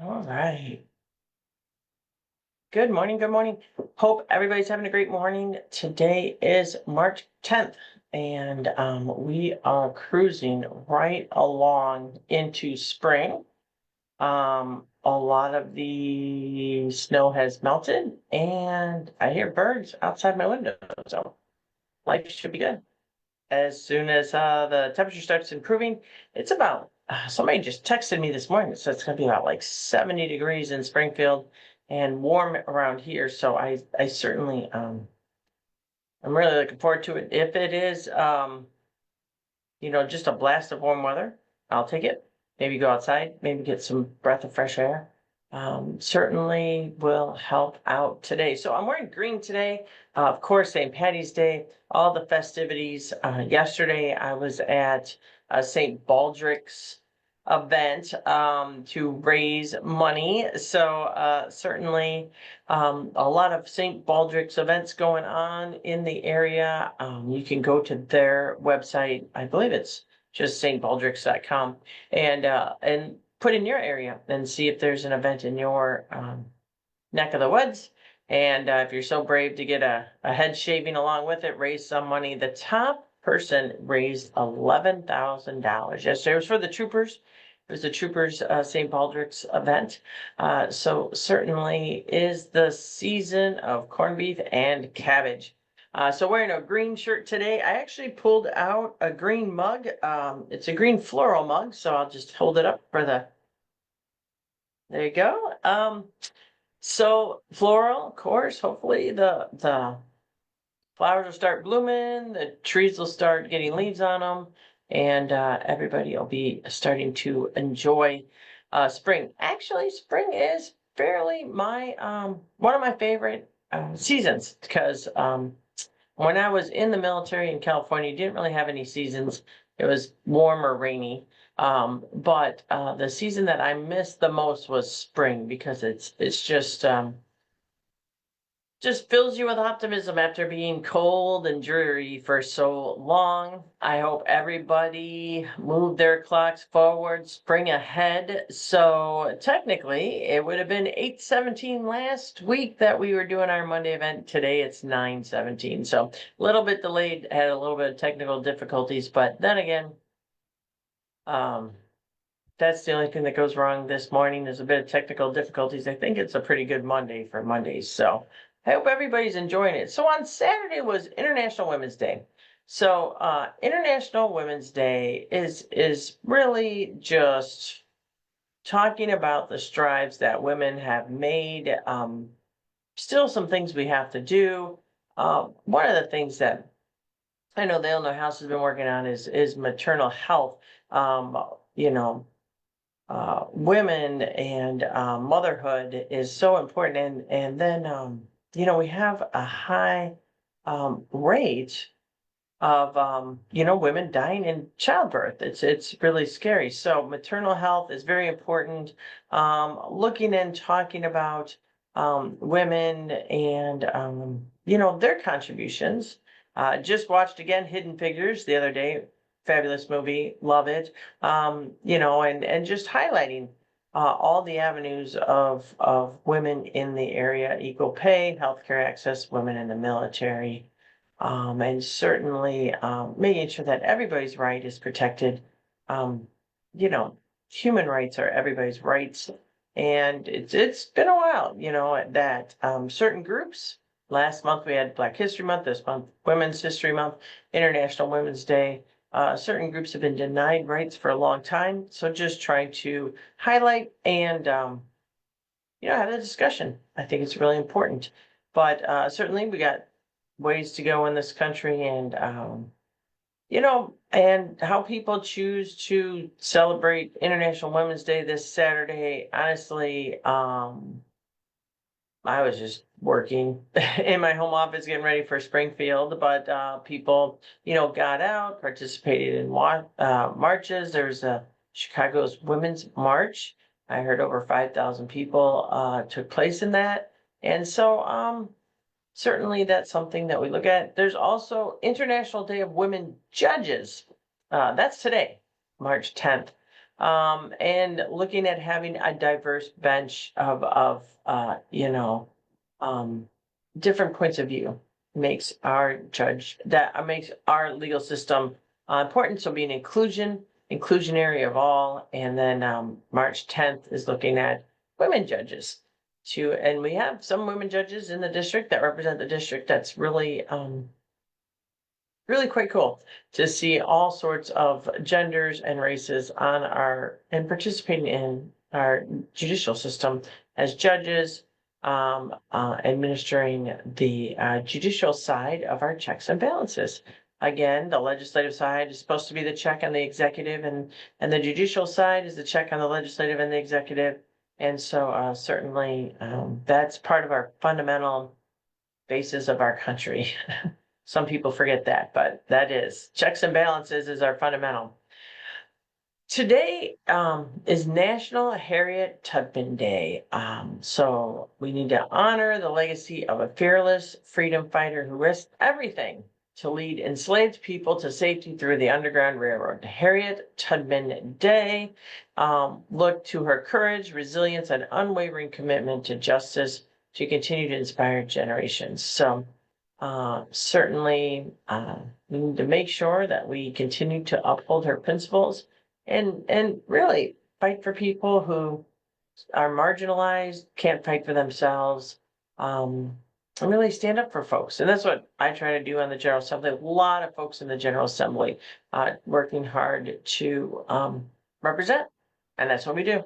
All right. Good morning. Good morning. Hope everybody's having a great morning. Today is March 10th, and we are cruising right along into spring. A lot of the snow has melted, and I hear birds outside my window, so life should be good. As soon as the temperature starts improving, it's about somebody just texted me this morning that says it's going to be about like 70 degrees in Springfield and warm around here. So I certainly I'm really looking forward to it. If it is just a blast of warm weather, I'll take it. Maybe go outside, maybe get some breath of fresh air. Certainly will help out today. So I'm wearing green today. Of course, St. Patty's Day, all the festivities. Yesterday, I was at St. Baldrick's event to raise money. So certainly a lot of St. Baldrick's events going on in the area. You can go to their website. I believe it's just stbaldricks.com and put in your area and see if there's an event in your neck of the woods. And if you're so brave to get a head shaving along with it, raise some money. The top person raised $11,000 yesterday. It was for the troopers. It was the troopers St. Baldrick's event. So certainly is the season of corned beef and cabbage. So wearing a green shirt today. I actually pulled out a green mug. It's a green floral mug, so I'll just hold it up for there you go. So floral, of course, hopefully the flowers will start blooming, the trees will start getting leaves on them, and everybody will be starting to enjoy spring. Actually, spring is fairly my one of my favorite seasons because when I was in the military in California, you didn't really have any seasons. It was warm or rainy. But the season that I missed the most was spring because it's just fills you with optimism after being cold and dreary for so long. I hope everybody moved their clocks forward, spring ahead. So technically, it would have been 8:17 last week that we were doing our Monday event. Today it's 9:17. So a little bit delayed, had a little bit of technical difficulties, but then again, um, that's the only thing that goes wrong this morning. There's a bit of technical difficulties. I think it's a pretty good Monday for Mondays. So I hope everybody's enjoying it. So on Saturday was International Women's Day. So International Women's Day is really just talking about the strides that women have made. Still some things we have to do. One of the things that I know the Illinois House has been working on is maternal health. Um, you know, women and motherhood is so important, and then we have a high rate of women dying in childbirth. It's really scary. So maternal health is very important. Looking and talking about women and their contributions. Just watched again Hidden Figures the other day. Fabulous movie, love it. And just highlighting all the avenues of women in the area, equal pay, healthcare access, women in the military, and certainly making sure that everybody's right is protected. Um, you know, Human rights are everybody's rights, and it's been a while, that certain groups. Last month we had Black History Month. This month, Women's History Month, International Women's Day. Certain groups have been denied rights for a long time, so just trying to highlight and have a discussion. I think it's really important. But certainly we got ways to go in this country and and how people choose to celebrate International Women's Day this Saturday. Honestly, I was just working in my home office getting ready for Springfield, but people, got out, participated in marches. There's a Chicago's Women's March. I heard over 5,000 people took place in that. And so certainly that's something that we look at. There's also International Day of Women Judges. That's today, March 10th. And looking at having a diverse bench of different points of view makes our makes our legal system important. So being inclusionary of all. And then March 10th is looking at women judges too. And we have some women judges in the district that represent the district. That's really quite cool to see all sorts of genders and races on and participating in our judicial system as judges, administering the judicial side of our checks and balances. Again, the legislative side is supposed to be the check on the executive, and the judicial side is the check on the legislative and the executive. And so certainly that's part of our fundamental basis of our country. Some people forget that, but that is checks and balances is our fundamental. Today is National Harriet Tubman Day. So we need to honor the legacy of a fearless freedom fighter who risked everything to lead enslaved people to safety through the Underground Railroad. Harriet Tubman Day looked to her courage, resilience, and unwavering commitment to justice to continue to inspire generations. So certainly we need to make sure that we continue to uphold her principles and really fight for people who are marginalized, can't fight for themselves, and really stand up for folks. And that's what I try to do on the General Assembly. A lot of folks in the General Assembly working hard to represent, and that's what we do.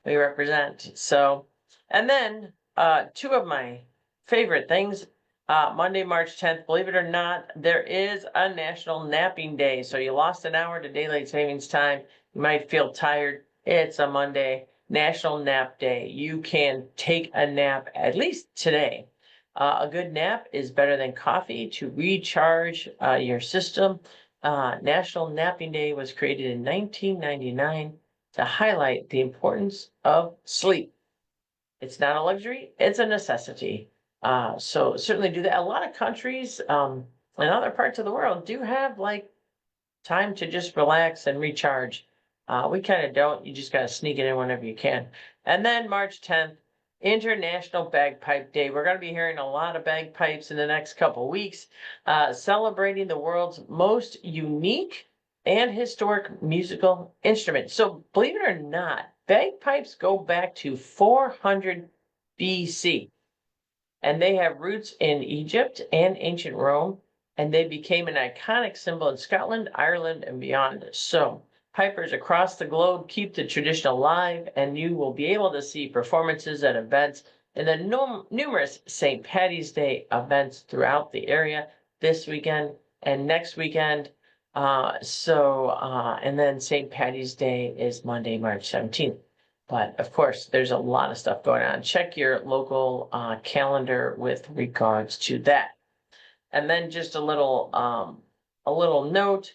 We represent. So, and then two of my favorite things. Monday, March 10th, believe it or not, there is a National Napping Day. So you lost an hour to daylight savings time. You might feel tired. It's a Monday, National Nap Day. You can take a nap at least today. A good nap is better than coffee to recharge your system. National Napping Day was created in 1999 to highlight the importance of sleep. It's not a luxury, it's a necessity. So certainly do that. A lot of countries in other parts of the world do have like time to just relax and recharge. We kind of don't. You just got to sneak it in whenever you can. And then March 10th, International Bagpipe Day. We're going to be hearing a lot of bagpipes in the next couple weeks, celebrating the world's most unique and historic musical instrument. So believe it or not, bagpipes go back to 400 BC. And they have roots in Egypt and ancient Rome, and they became an iconic symbol in Scotland, Ireland, and beyond. So pipers across the globe keep the tradition alive, and you will be able to see performances at events in the numerous St. Paddy's Day events throughout the area this weekend and next weekend. And then St. Paddy's Day is Monday, March 17th. But of course, there's a lot of stuff going on. Check your local calendar with regards to that. And then just a little note.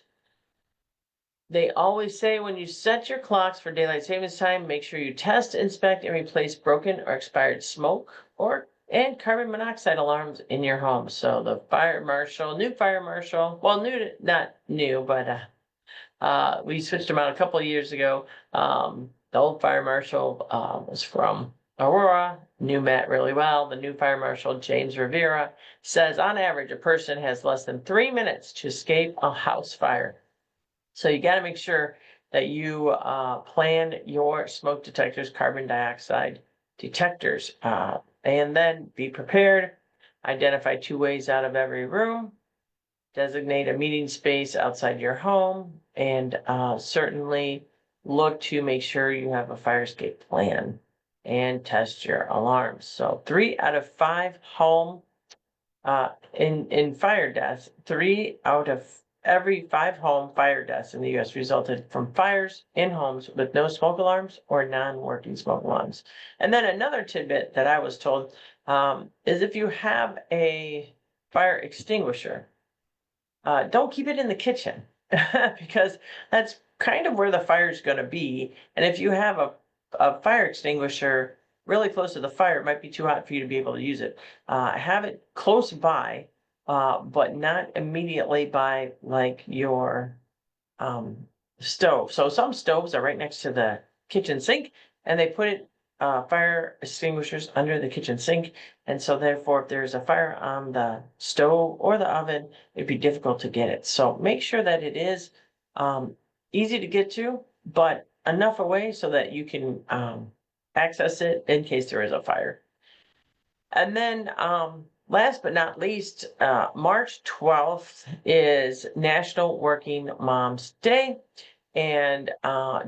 They always say when you set your clocks for daylight savings time, make sure you test, inspect, and replace broken or expired smoke and carbon monoxide alarms in your home. So the new fire marshal, well, not new, but we switched them out a couple of years ago. The old fire marshal was from Aurora, knew Matt really well. The new fire marshal, James Rivera, says on average, a person has less than 3 minutes to escape a house fire. So you got to make sure that you plan your smoke detectors, carbon dioxide detectors, and then be prepared. Identify 2 ways out of every room. Designate a meeting space outside your home, and certainly look to make sure you have a fire escape plan and test your alarms. So 3 out of 5 home in fire deaths, 3 out of every 5 home fire deaths in the U.S. resulted from fires in homes with no smoke alarms or non-working smoke alarms. And then another tidbit that I was told is if you have a fire extinguisher, don't keep it in the kitchen because that's kind of where the fire is going to be. And if you have a fire extinguisher really close to the fire, it might be too hot for you to be able to use it. Have it close by, but not immediately by like your stove. So some stoves are right next to the kitchen sink, and they put it fire extinguishers under the kitchen sink. And so therefore, if there's a fire on the stove or the oven, it'd be difficult to get it. So make sure that it is easy to get to, but enough away so that you can access it in case there is a fire. And then last but not least, March 12th is National Working Moms Day. And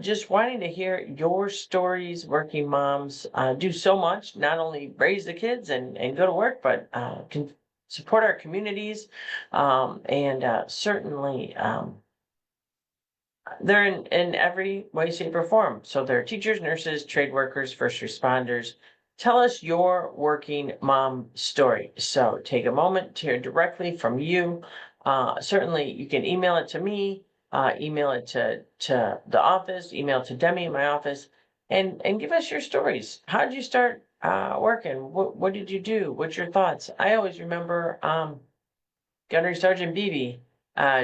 just wanting to hear your stories. Working moms do so much, not only raise the kids and go to work, but can support our communities. And certainly they're in every way, shape, or form. So they're teachers, nurses, trade workers, first responders. Tell us your working mom story. So take a moment to hear directly from you. Certainly, you can email it to me, email it to the office, email to Demi in my office, and give us your stories. How did you start working? What did you do? What's your thoughts? I always remember Gunnery Sergeant Beebe.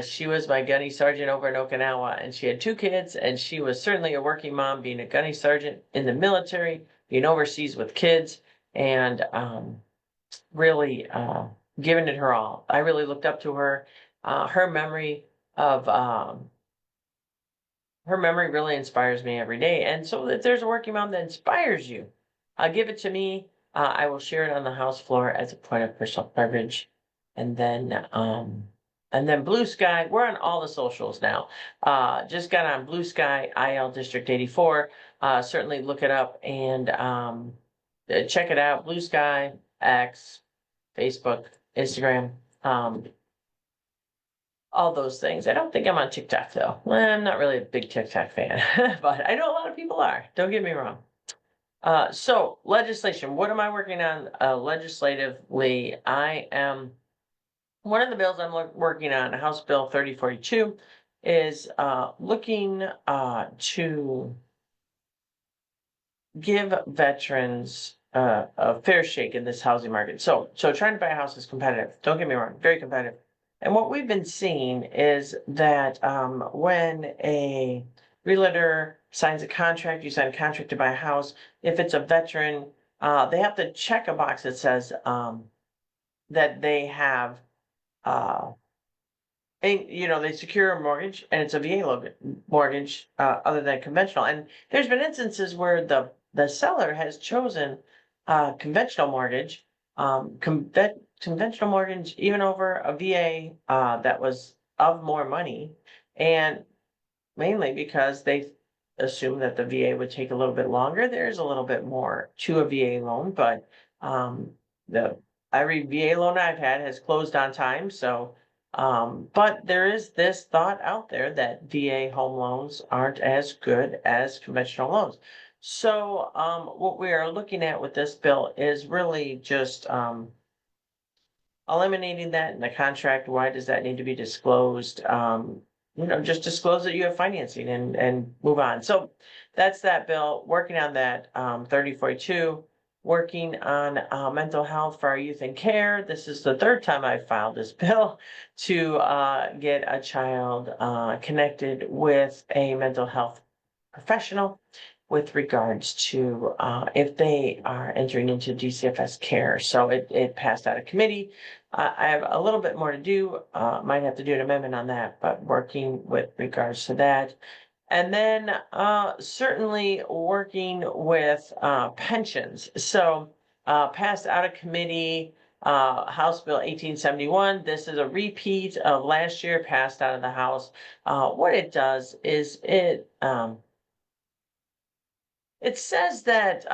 She was my gunny sergeant over in Okinawa, and she had 2 kids, and she was certainly a working mom, being a gunny sergeant in the military, being overseas with kids, and really giving it her all. I really looked up to her. Her memory of her memory really inspires me every day. And so if there's a working mom that inspires you, give it to me. I will share it on the house floor as a point of personal privilege. And then Blue Sky, we're on all the socials now. Just got on Blue Sky, IL District 84. Certainly look it up and check it out. Blue Sky, X, Facebook, Instagram. All those things. I don't think I'm on TikTok though. Well, I'm not really a big TikTok fan, but I know a lot of people are. Don't get me wrong. So legislation. What am I working on legislatively? I am one of the bills I'm working on, House Bill 3042, is looking to give veterans a fair shake in this housing market. So trying to buy a house is competitive. Don't get me wrong, very competitive. And what we've been seeing is that when a realtor signs a contract, you sign a contract to buy a house, if it's a veteran, they have to check a box that says that they have they secure a mortgage and it's a VA mortgage other than conventional. And there's been instances where the seller has chosen conventional mortgage, conventional mortgage even over a VA that was of more money, and mainly because they assume that the VA would take a little bit longer. There's a little bit more to a VA loan, but the every VA loan I've had has closed on time. So, but there is this thought out there that VA home loans aren't as good as conventional loans. So, what we are looking at with this bill is really just eliminating that in the contract. Why does that need to be disclosed? Just disclose that you have financing and move on. So that's that bill. Working on that 3042. Working on mental health for our youth in care. This is the 3rd time I've filed this bill to get a child connected with a mental health professional with regards to if they are entering into DCFS care. So it passed out of committee. I have a little bit more to do. Might have to do an amendment on that, but working with regards to that. And then certainly working with pensions. So passed out of committee, House Bill 1871. This is a repeat of last year, passed out of the House. What it does is it says that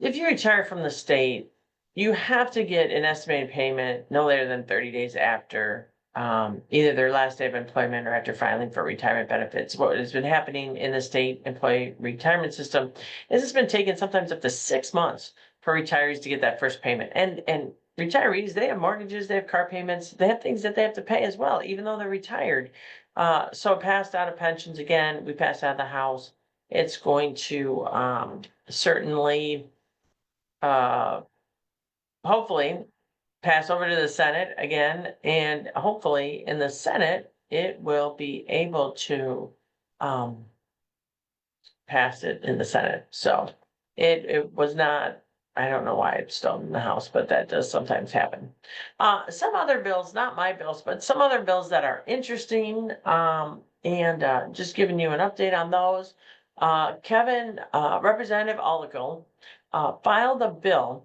if you retire from the state, you have to get an estimated payment no later than 30 days after either their last day of employment or after filing for retirement benefits. What has been happening in the state employee retirement system is it's been taking sometimes up to 6 months for retirees to get that first payment. And retirees, they have mortgages, they have car payments, they have things that they have to pay as well, even though they're retired. So it passed out of pensions again. We passed out of the House. It's going to certainly, hopefully, pass over to the Senate again, and hopefully in the Senate, it will be able to pass it in the Senate. So it was not, I don't know why it's still in the House, but that does sometimes happen. Some other bills, not my bills, but some other bills that are interesting, and just giving you an update on those. Representative Olico filed a bill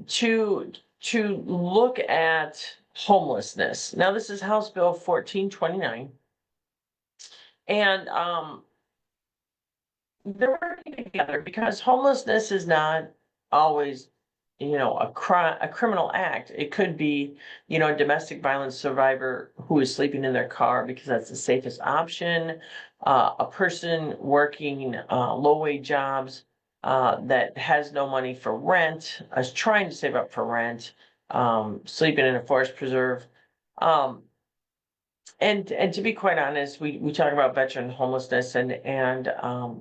to look at homelessness. Now, this is House Bill 1429. And they're working together because homelessness is not always, a criminal act. It could be, a domestic violence survivor who is sleeping in their car because that's the safest option. A person working low-wage jobs that has no money for rent, is trying to save up for rent, sleeping in a forest preserve. And to be quite honest, we talk about veteran homelessness and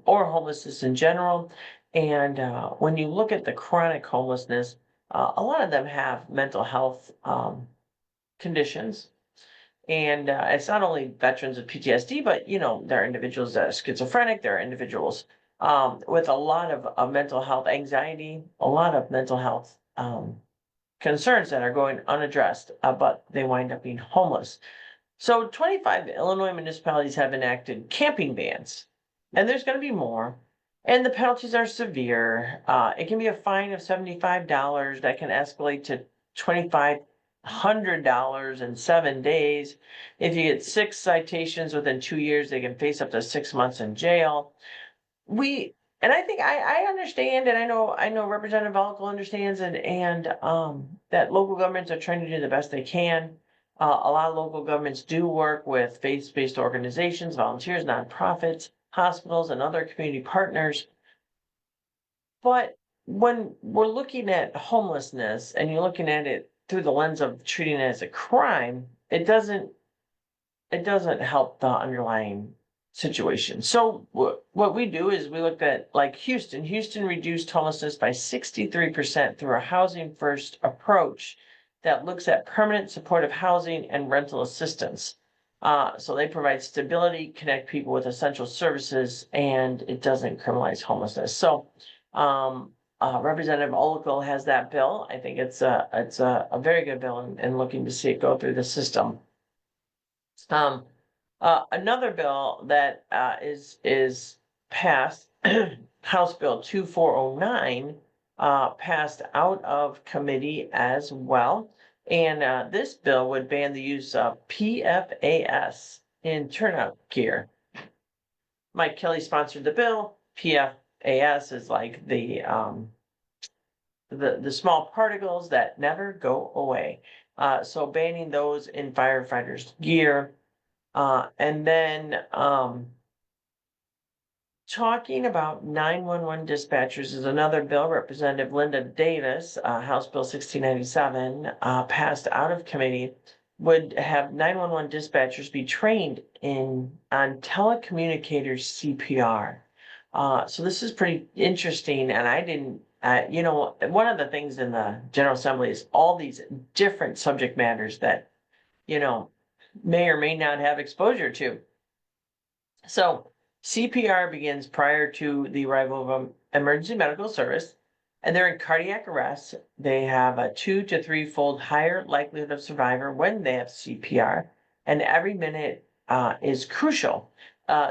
or homelessness in general. And when you look at the chronic homelessness, a lot of them have mental health conditions. And it's not only veterans with PTSD, but there are individuals that are schizophrenic, there are individuals with a lot of mental health anxiety, a lot of mental health concerns that are going unaddressed, but they wind up being homeless. So 25 Illinois municipalities have enacted camping bans, and there's going to be more. And the penalties are severe. It can be a fine of $75 that can escalate to $2,500 in 7 days. If you get 6 citations within 2 years, they can face up to 6 months in jail. And I think I understand, and I know Representative Valco understands, and that local governments are trying to do the best they can. A lot of local governments do work with faith-based organizations, volunteers, nonprofits, hospitals, and other community partners. But when we're looking at homelessness and you're looking at it through the lens of treating it as a crime, it doesn't help the underlying situation. So what we do is we looked at like Houston. Houston reduced homelessness by 63% through a housing first approach that looks at permanent supportive housing and rental assistance. So they provide stability, connect people with essential services, and it doesn't criminalize homelessness. So Representative Olico has that bill. I think it's a very good bill, and looking to see it go through the system. Another bill that is passed, House Bill 2409, passed out of committee as well. And this bill would ban the use of PFAS in turnout gear. Mike Kelly sponsored the bill. PFAS is like the small particles that never go away. So banning those in firefighters' gear. And then talking about 911 dispatchers is another bill. Representative Linda Davis, House Bill 1697, passed out of committee, would have 911 dispatchers be trained on telecommunicators CPR. So this is pretty interesting, and I didn't, one of the things in the General Assembly is all these different subject matters that, may or may not have exposure to. So CPR begins prior to the arrival of emergency medical service, and they're in cardiac arrest. They have a 2 to 3-fold higher likelihood of survival when they have CPR, and every minute is crucial.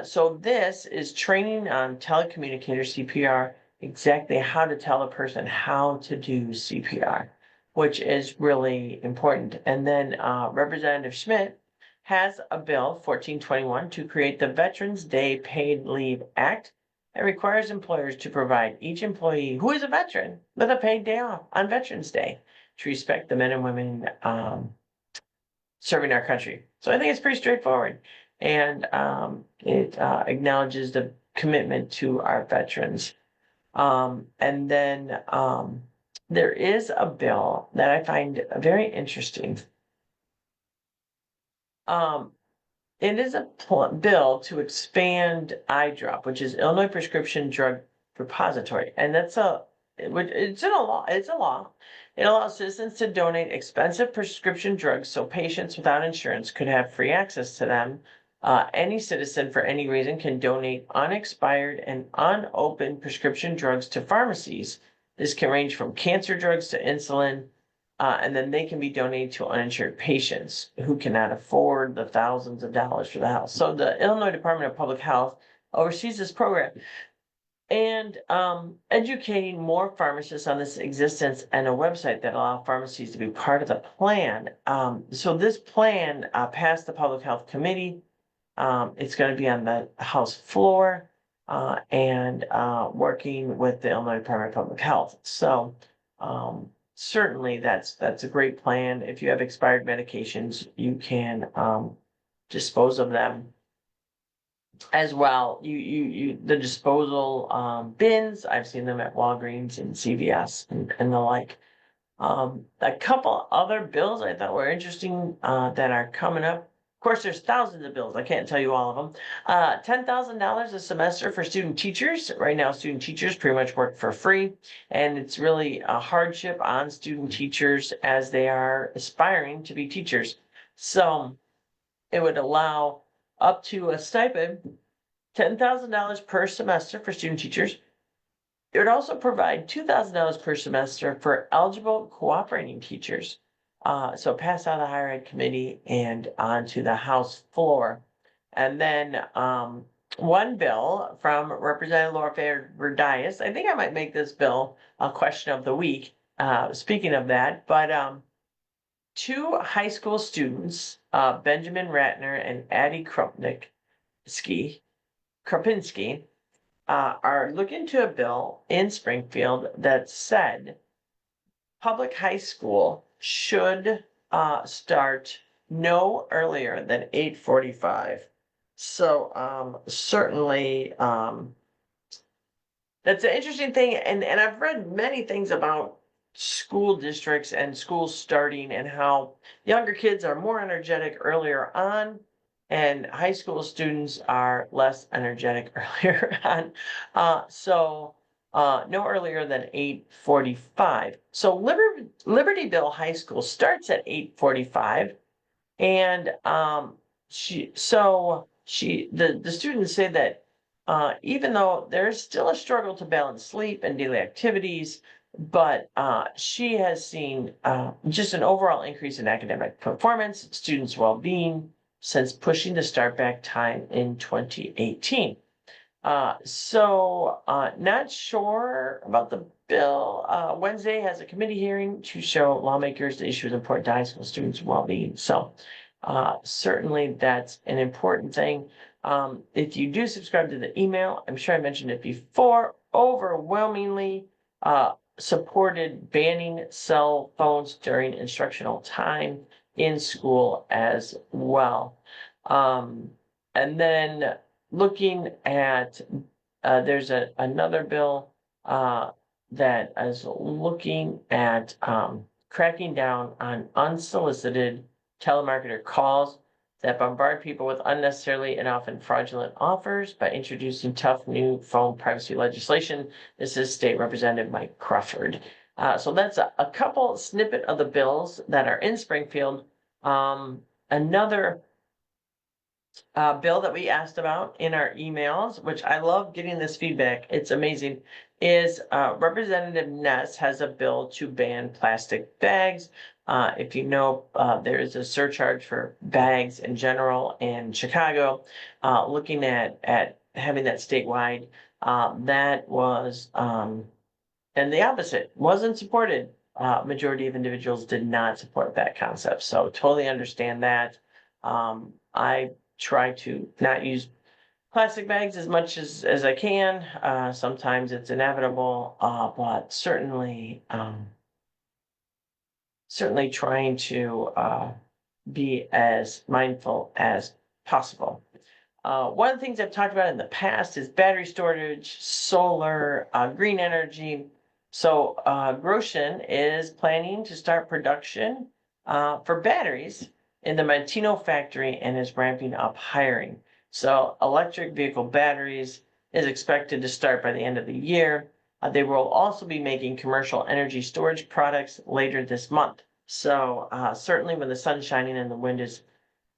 So this is training on telecommunicator CPR, exactly how to tell a person how to do CPR, which is really important. And then Representative Schmidt has a bill, 1421, to create the Veterans Day Paid Leave Act. It requires employers to provide each employee who is a veteran with a paid day off on Veterans Day to respect the men and women serving our country. So I think it's pretty straightforward. And it acknowledges the commitment to our veterans. And then there is a bill that I find very interesting. It is a bill to expand IDROP, which is Illinois Prescription Drug Repository, and which it's in a law, it's a law. It allows citizens to donate expensive prescription drugs so patients without insurance could have free access to them. Any citizen for any reason can donate unexpired and unopened prescription drugs to pharmacies. This can range from cancer drugs to insulin, and then they can be donated to uninsured patients who cannot afford the thousands of dollars for the house. So the Illinois Department of Public Health oversees this program and educating more pharmacists on this existence and a website that allow pharmacies to be part of the plan. So this plan passed the Public Health Committee. It's going to be on the House floor and working with the Illinois Department of Public Health. So certainly that's a great plan. If you have expired medications, you can dispose of them as well. The disposal bins, I've seen them at Walgreens and CVS and the like. A couple other bills I thought were interesting that are coming up. Of course, there's thousands of bills. I can't tell you all of them. $10,000 a semester for student teachers. Right now, student teachers pretty much work for free, and it's really a hardship on student teachers as they are aspiring to be teachers. So it would allow up to a stipend, $10,000 per semester for student teachers. It would also provide $2,000 per semester for eligible cooperating teachers. So pass out of the higher ed committee and onto the House floor. And then one bill from Representative Laura Verdias. I think I might make this bill a question of the week. Speaking of that, but two high school students, Benjamin Ratner and Addie Kropinski, are looking to a bill in Springfield that said public high school should start no earlier than 8:45. So certainly that's an interesting thing, and I've read many things about school districts and schools starting and how younger kids are more energetic earlier on and high school students are less energetic earlier on. So no earlier than 8:45. So Libertyville High School starts at 8:45, and the students say that even though there's still a struggle to balance sleep and daily activities, but she has seen just an overall increase in academic performance, students' well-being since pushing the start back time in 2018. Not sure about the bill. Wednesday has a committee hearing to show lawmakers the issue is important to high school students' well-being. So certainly that's an important thing. If you do subscribe to the email, I'm sure I mentioned it before, overwhelmingly supported banning cell phones during instructional time in school as well. And then looking at, there's another bill that is looking at cracking down on unsolicited telemarketer calls that bombard people with unnecessarily and often fraudulent offers by introducing tough new phone privacy legislation. This is State Representative Mike Crawford. So that's a couple snippet of the bills that are in Springfield. Another bill that we asked about in our emails, which I love getting this feedback, it's amazing, is Representative Ness has a bill to ban plastic bags. If you know, there is a surcharge for bags in general in Chicago. Looking at having that statewide, that was, and the opposite, wasn't supported. Majority of individuals did not support that concept. So totally understand that. I try to not use plastic bags as much as I can. Sometimes it's inevitable, but certainly trying to be as mindful as possible. One of the things I've talked about in the past is battery storage, solar, green energy. So Groshen is planning to start production for batteries in the Mantino factory and is ramping up hiring. So electric vehicle batteries is expected to start by the end of the year. They will also be making commercial energy storage products later this month. So certainly when the sun's shining and the wind is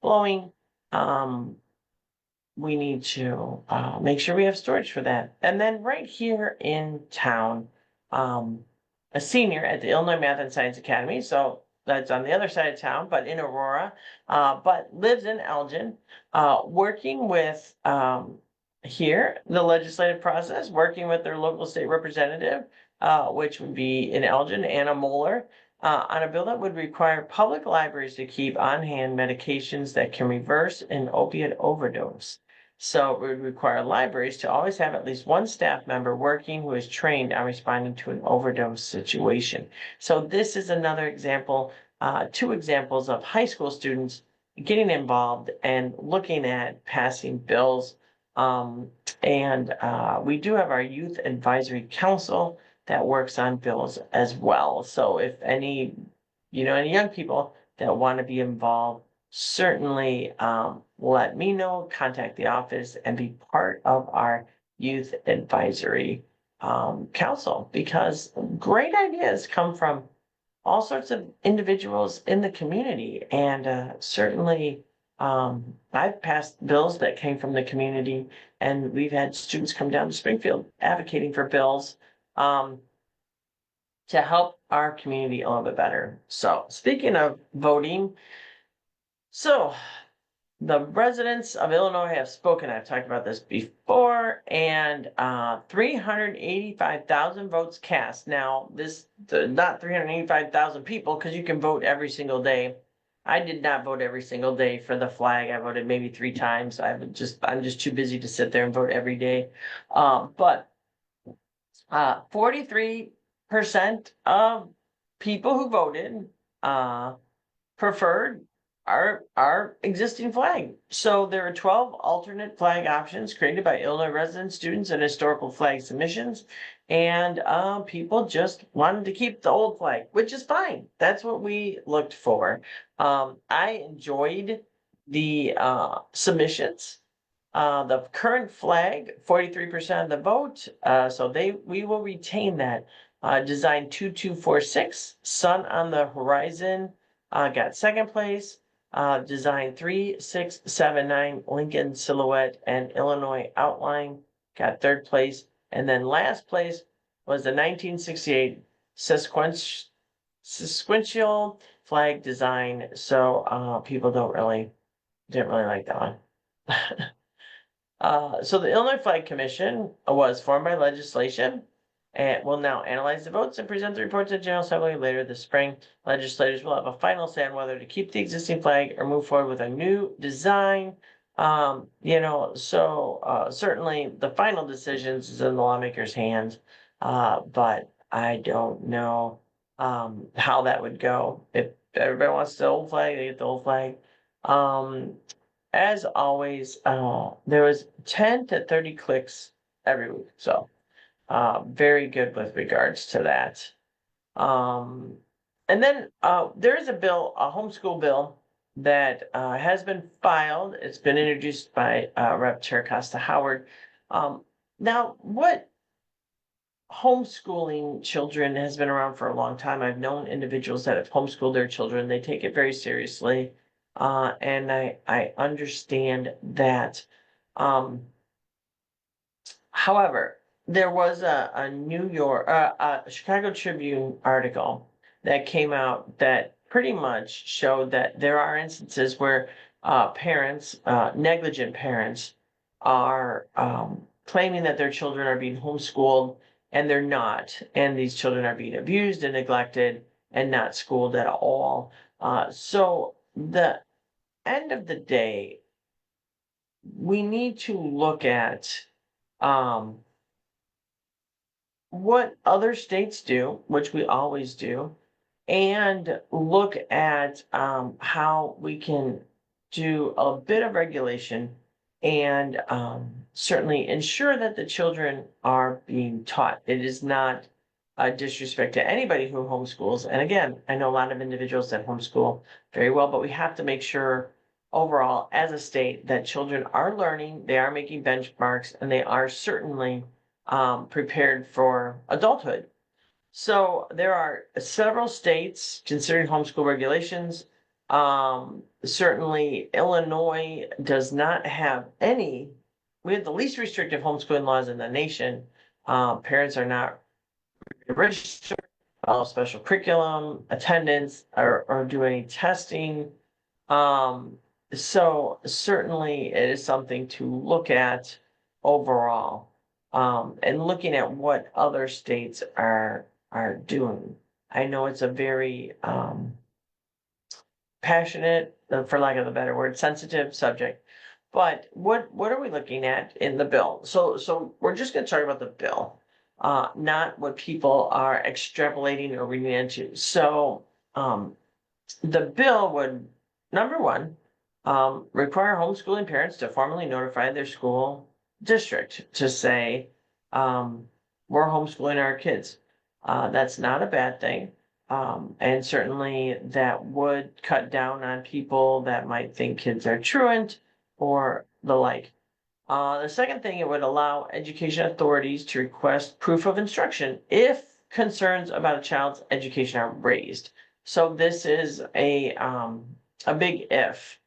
blowing, we need to make sure we have storage for that. And then right here in town, a senior at the Illinois Math and Science Academy, so that's on the other side of town, but in Aurora, but lives in Elgin, working with here the legislative process, working with their local state representative, which would be in Elgin, Anna Moeller, on a bill that would require public libraries to keep on hand medications that can reverse an opiate overdose. So it would require libraries to always have at least one staff member working who is trained on responding to an overdose situation. So this is another example, two examples of high school students getting involved and looking at passing bills. And we do have our Youth Advisory Council that works on bills as well. So if any, any young people that want to be involved, certainly let me know, contact the office, and be part of our Youth Advisory Council, because great ideas come from all sorts of individuals in the community. And certainly I've passed bills that came from the community, and we've had students come down to Springfield advocating for bills to help our community a little bit better. So speaking of voting, so the residents of Illinois have spoken. I've talked about this before, and 385,000 votes cast. Now, not 385,000 people, because you can vote every single day. I did not vote every single day for the flag. I voted maybe 3 times. I'm just too busy to sit there and vote every day. But 43% of people who voted preferred our existing flag. So there are 12 alternate flag options created by Illinois residents, students, and historical flag submissions. And people just wanted to keep the old flag, which is fine. That's what we looked for. I enjoyed the submissions. The current flag, 43% of the vote. So we will retain that. Design 2246, Sun on the Horizon, got second place. Design 3679, Lincoln Silhouette and Illinois Outline, got third place. And then last place was the 1968 sequential flag design. So people didn't really like that one. So the Illinois Flag Commission was formed by legislation and will now analyze the votes and present the report to the General Assembly later this spring. Legislators will have a final say on whether to keep the existing flag or move forward with a new design. Certainly the final decisions is in the lawmakers' hands, but I don't know how that would go. If everybody wants the old flag, they get the old flag. As always, there was 10 to 30 clicks every week. So very good with regards to that. And then there is a bill, a homeschool bill that has been filed. It's been introduced by Rep. Chair Costa Howard. Now, what homeschooling children has been around for a long time. I've known individuals that have homeschooled their children. They take it very seriously. And I understand that. However, there was a Chicago Tribune article that came out that pretty much showed that there are instances where parents, negligent parents, are claiming that their children are being homeschooled, and they're not. And these children are being abused and neglected and not schooled at all. So the end of the day, we need to look at what other states do, which we always do, and look at how we can do a bit of regulation and certainly ensure that the children are being taught. It is not a disrespect to anybody who homeschools. And again, I know a lot of individuals that homeschool very well, but we have to make sure overall as a state that children are learning, they are making benchmarks, and they are certainly prepared for adulthood. So there are several states considering homeschool regulations. Certainly Illinois does not have any. We have the least restrictive homeschooling laws in the nation. Parents are not registered, follow special curriculum, attendance, or do any testing. Um, so certainly it is something to look at overall. And looking at what other states are doing. I know it's a very passionate, for lack of a better word, sensitive subject. But what are we looking at in the bill? So we're just going to talk about the bill, not what people are extrapolating or reading into. So the bill would, number one, require homeschooling parents to formally notify their school district to say, we're homeschooling our kids. That's not a bad thing. And certainly that would cut down on people that might think kids are truant or the like. The second thing, it would allow education authorities to request proof of instruction if concerns about a child's education are raised. So this is a big if.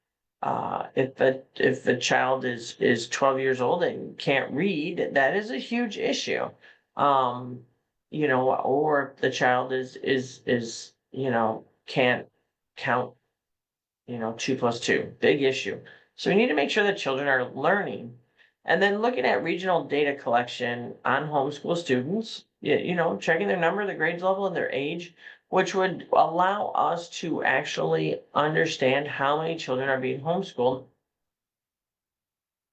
If the child is 12 years old and can't read, that is a huge issue. Or if the child is can't count, 2 plus 2, big issue. So we need to make sure that children are learning. And then looking at regional data collection on homeschool students, checking their number, their grades level, and their age, which would allow us to actually understand how many children are being homeschooled.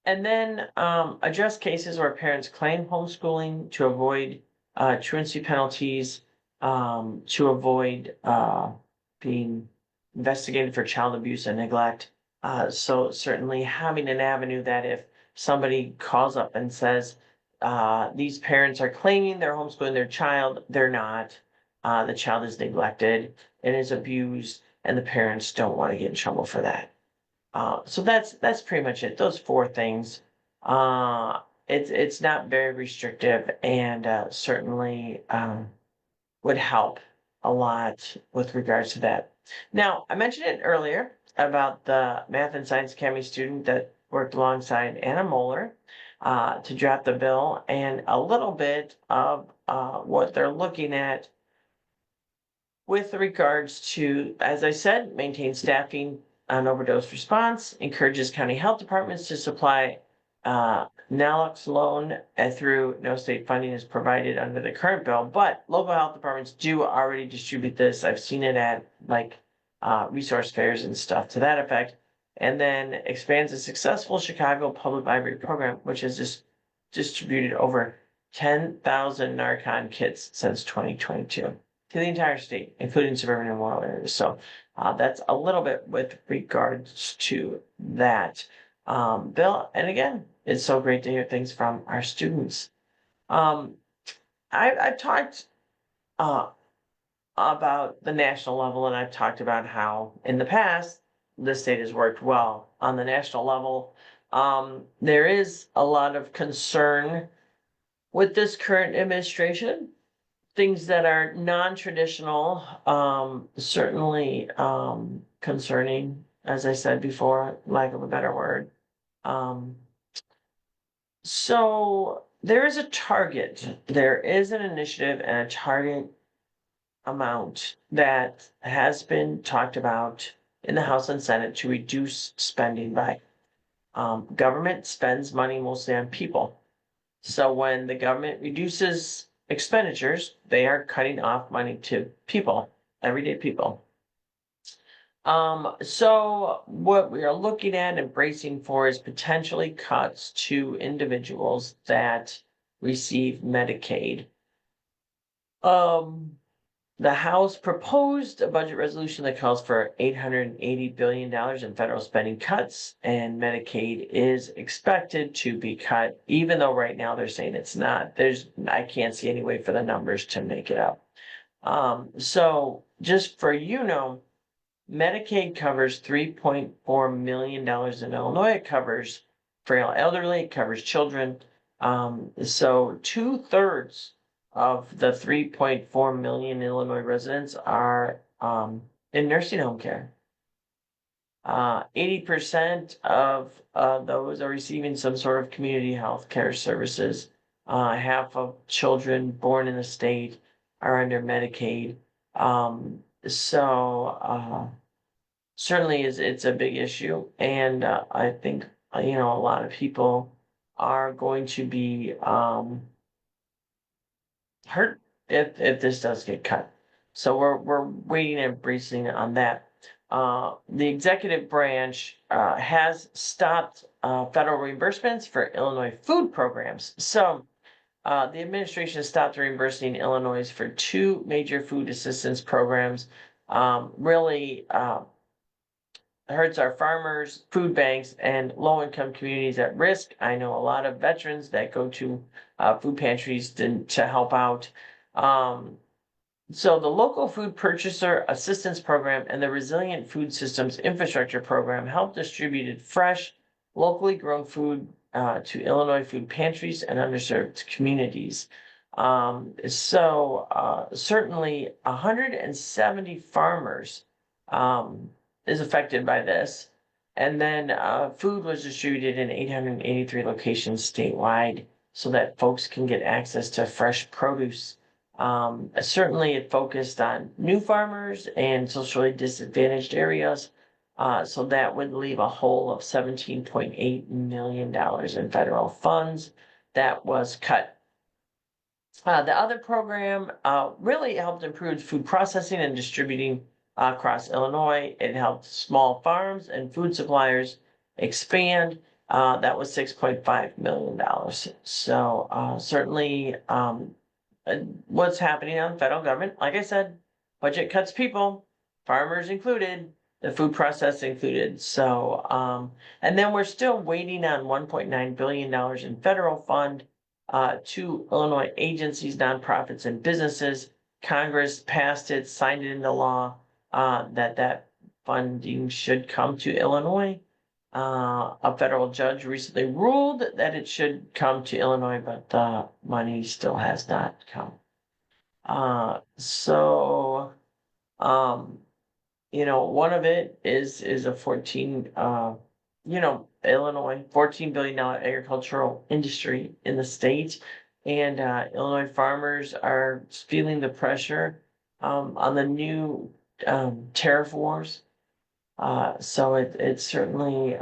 And then address cases where parents claim homeschooling to avoid truancy penalties, to avoid being investigated for child abuse and neglect. So certainly having an avenue that if somebody calls up and says, these parents are claiming they're homeschooling their child, they're not. The child is neglected and is abused, and the parents don't want to get in trouble for that. So that's pretty much it. Those four things. It's not very restrictive, and certainly would help a lot with regards to that. Now, I mentioned it earlier about the Math and Science Academy student that worked alongside Anna Moeller to draft the bill, and a little bit of what they're looking at with regards to, as I said, maintain staffing on overdose response, encourages county health departments to supply naloxone through no state funding is provided under the current bill, but local health departments do already distribute this. I've seen it at resource fairs and stuff to that effect. And then expands the successful Chicago Public Library program, which has just distributed over 10,000 Narcan kits since 2022 to the entire state, including suburban and rural areas. So that's a little bit with regards to that bill. And again, it's so great to hear things from our students. I've talked about the national level, and I've talked about how in the past the state has worked well on the national level. There is a lot of concern with this current administration, things that are non-traditional, certainly concerning, as I said before, lack of a better word. So there is a target, there is an initiative and a target amount that has been talked about in the House and Senate to reduce spending by. Government spends money mostly on people. So when the government reduces expenditures, they are cutting off money to people, everyday people. So what we are looking at and bracing for is potentially cuts to individuals that receive Medicaid. The House proposed a budget resolution that calls for $880 billion in federal spending cuts, and Medicaid is expected to be cut, even though right now they're saying it's not. I can't see any way for the numbers to make it up. So just for Medicaid covers $3.4 million in Illinois. It covers frail elderly, it covers children. So 2/3 of the 3.4 million Illinois residents are in nursing home care. 80% of those are receiving some sort of community health care services. Half of children born in the state are under Medicaid. So certainly it's a big issue, and I think a lot of people are going to be hurt if this does get cut. So we're waiting and bracing on that. The executive branch has stopped federal reimbursements for Illinois food programs. So the administration has stopped reimbursing Illinois for two major food assistance programs. Really hurts our farmers, food banks, and low-income communities at risk. I know a lot of veterans that go to food pantries to help out. So the Local Food Purchaser Assistance Program and the Resilient Food Systems Infrastructure Program help distribute fresh, locally grown food to Illinois food pantries and underserved communities. Certainly 170 farmers is affected by this. And then food was distributed in 883 locations statewide so that folks can get access to fresh produce. Certainly it focused on new farmers and socially disadvantaged areas. So that would leave a hole of $17.8 million in federal funds that was cut. The other program really helped improve food processing and distributing across Illinois. It helped small farms and food suppliers expand. That was $6.5 million. So certainly what's happening on federal government, like I said, budget cuts people, farmers included, the food process included. So, and then we're still waiting on $1.9 billion in federal fund to Illinois agencies, nonprofits, and businesses. Congress passed it, signed it into law, that funding should come to Illinois. A federal judge recently ruled that it should come to Illinois, but the money still has not come. So, one of it is a 14, Illinois, $14 billion agricultural industry in the state. And Illinois farmers are feeling the pressure on the new tariff wars. So it's certainly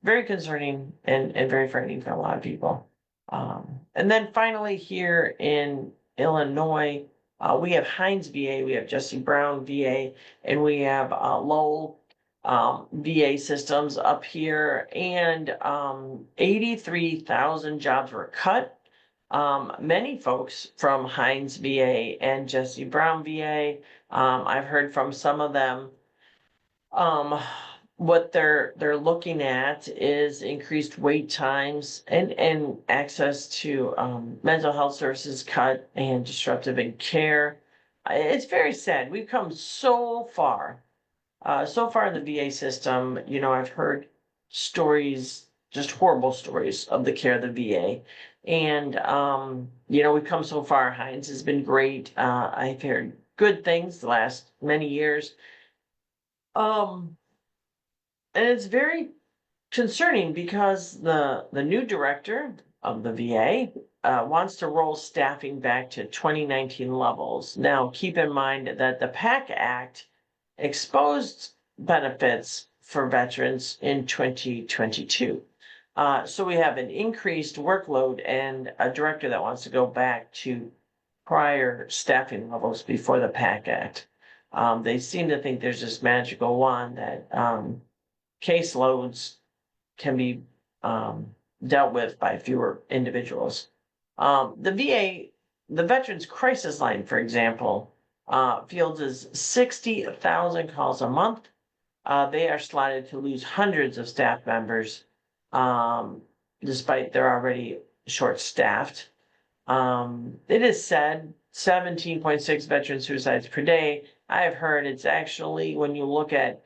very concerning and very frightening for a lot of people. And then finally here in Illinois, we have Hines VA, we have Jesse Brown VA, and we have Lowell VA systems up here, and 83,000 jobs were cut. Many folks from Hines VA and Jesse Brown VA, I've heard from some of them. What they're looking at is increased wait times and access to mental health services cut and disruptive in care. It's very sad. We've come so far in the VA system. I've heard stories, just horrible stories of the care of the VA. And, we've come so far. Hines has been great. I've heard good things the last many years. And it's very concerning because the new director of the VA wants to roll staffing back to 2019 levels. Now, keep in mind that the PAC Act exposed benefits for veterans in 2022. So we have an increased workload and a director that wants to go back to prior staffing levels before the PAC Act. They seem to think there's this magical wand that caseloads can be dealt with by fewer individuals. The VA, the Veterans Crisis Line, for example, fields 60,000 calls a month. They are slotted to lose hundreds of staff members, despite they're already short-staffed. It is said 17.6 veteran suicides per day. I have heard it's actually, when you look at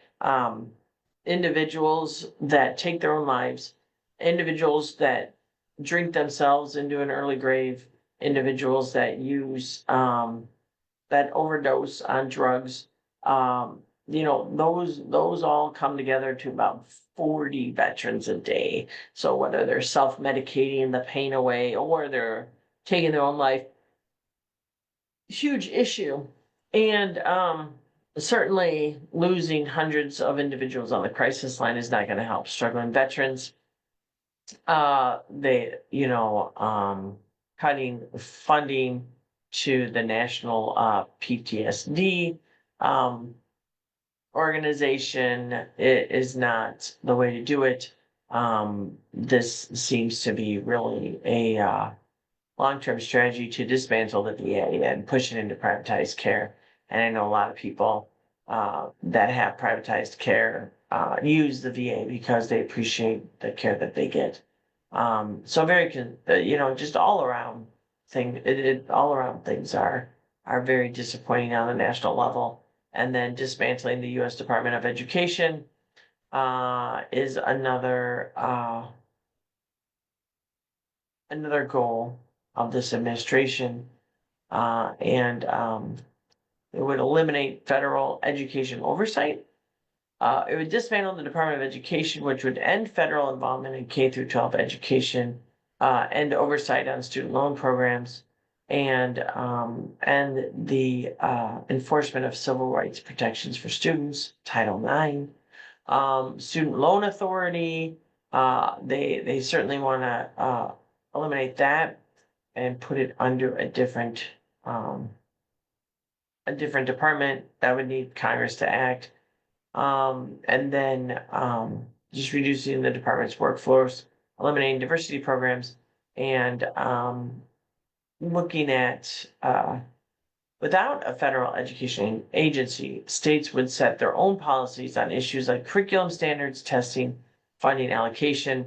individuals that take their own lives, individuals that drink themselves into an early grave, individuals that use that overdose on drugs. Those all come together to about 40 veterans a day. So whether they're self-medicating the pain away or they're taking their own life, huge issue. And certainly losing hundreds of individuals on the crisis line is not going to help struggling veterans. Cutting funding to the national PTSD organization is not the way to do it. This seems to be really a long-term strategy to dismantle the VA and push it into privatized care. And I know a lot of people that have privatized care use the VA because they appreciate the care that they get. So just all around all around things are very disappointing on the national level. And then dismantling the U.S. Department of Education is another goal of this administration, and it would eliminate federal education oversight. It would dismantle the Department of Education, which would end federal involvement in K through 12 education, end oversight on student loan programs, and the enforcement of civil rights protections for students, Title IX, Student Loan Authority. They certainly want to eliminate that and put it under a different department that would need Congress to act. And then just reducing the department's workforce, eliminating diversity programs, and looking at without a federal education agency, states would set their own policies on issues like curriculum standards, testing, funding allocation.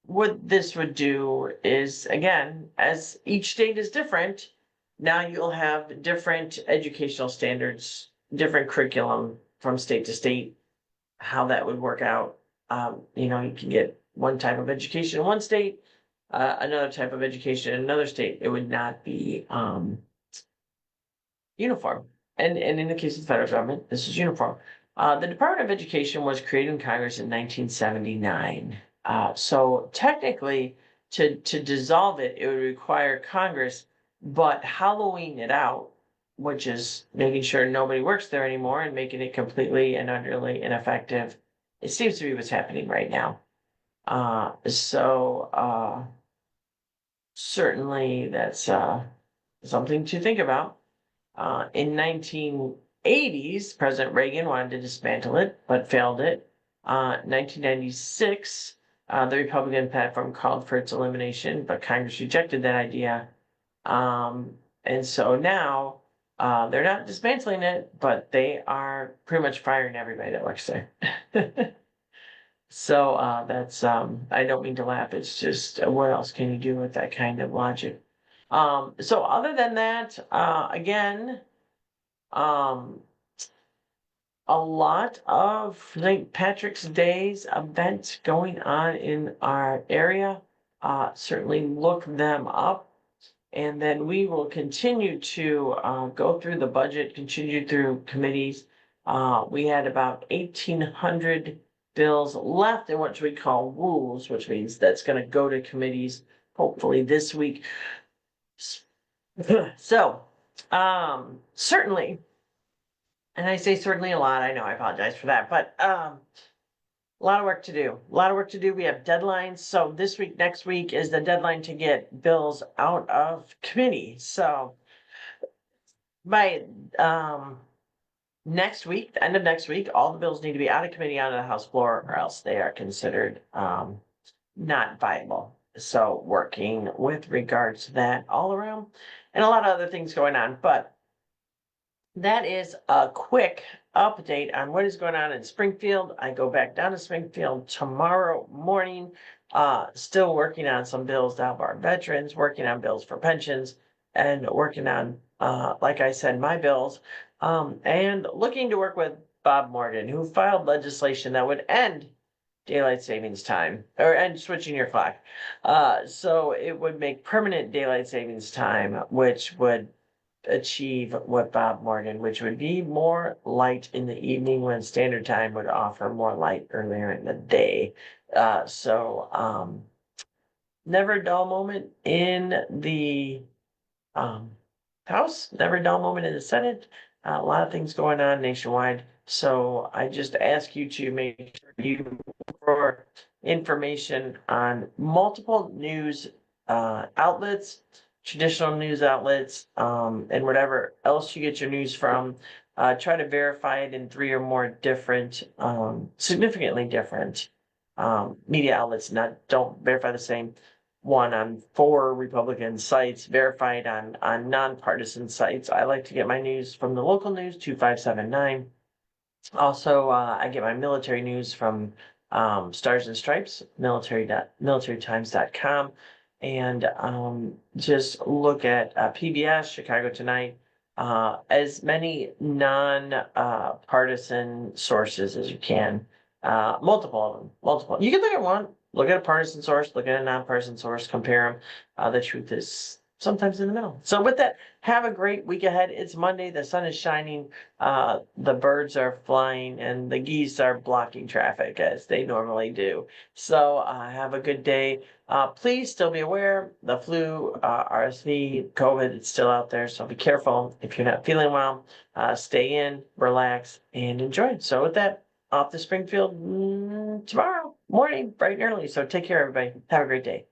What this would do is, again, as each state is different, now you'll have different educational standards, different curriculum from state to state. How that would work out, you can get one type of education in one state, another type of education in another state. It would not be uniform. And in the case of the federal government, this is uniform. The Department of Education was created in Congress in 1979. So technically, to dissolve it, it would require Congress, but hollowing it out, which is making sure nobody works there anymore and making it completely and utterly ineffective, it seems to be what's happening right now. Certainly that's something to think about. In 1980s, President Reagan wanted to dismantle it, but failed it. 1996, the Republican platform called for its elimination, but Congress rejected that idea. And so now they're not dismantling it, but they are pretty much firing everybody that works there. So that's I don't mean to laugh. It's just what else can you do with that kind of logic? So other than that, again, a lot of St. Patrick's Day's events going on in our area. Certainly look them up. And then we will continue to go through the budget, continue through committees. We had about 1,800 bills left in what we call rules, which means that's going to go to committees hopefully this week. So, certainly, and I say certainly a lot, I know, I apologize for that, but a lot of work to do. A lot of work to do. We have deadlines. So this week, next week is the deadline to get bills out of committee. So by next week, the end of next week, all the bills need to be out of committee onto the House floor, or else they are considered not viable. So working with regards to that all around, and a lot of other things going on. But that is a quick update on what is going on in Springfield. I go back down to Springfield tomorrow morning, still working on some bills to help our veterans, working on bills for pensions, and working on, like I said, my bills, and looking to work with Bob Morgan, who filed legislation that would end daylight savings time and switching your clock. So it would make permanent daylight savings time, which would achieve what Bob Morgan, which would be more light in the evening when standard time would offer more light earlier in the day. Never a dull moment in the House, never a dull moment in the Senate. A lot of things going on nationwide. So I just ask you to make sure you for information on multiple news outlets, traditional news outlets, and whatever else you get your news from. Try to verify it in 3 or more different, significantly different media outlets. Not don't verify the same one on 4 Republican sites, verified on nonpartisan sites. I like to get my news from the local news 2579. Also, I get my military news from Stars and Stripes, militarytimes.com, and just look at PBS, Chicago Tonight, as many non-partisan sources as you can. Multiple of them, multiple. You can look at one, look at a partisan source, look at a nonpartisan source, compare them. The truth is sometimes in the middle. So with that, have a great week ahead. It's Monday. The sun is shining. The birds are flying and the geese are blocking traffic as they normally do. So have a good day. Please still be aware the flu, RSV, COVID, it's still out there. So be careful. If you're not feeling well, stay in, relax, and enjoy. So with that, off to Springfield tomorrow morning, bright and early. So take care, everybody. Have a great day.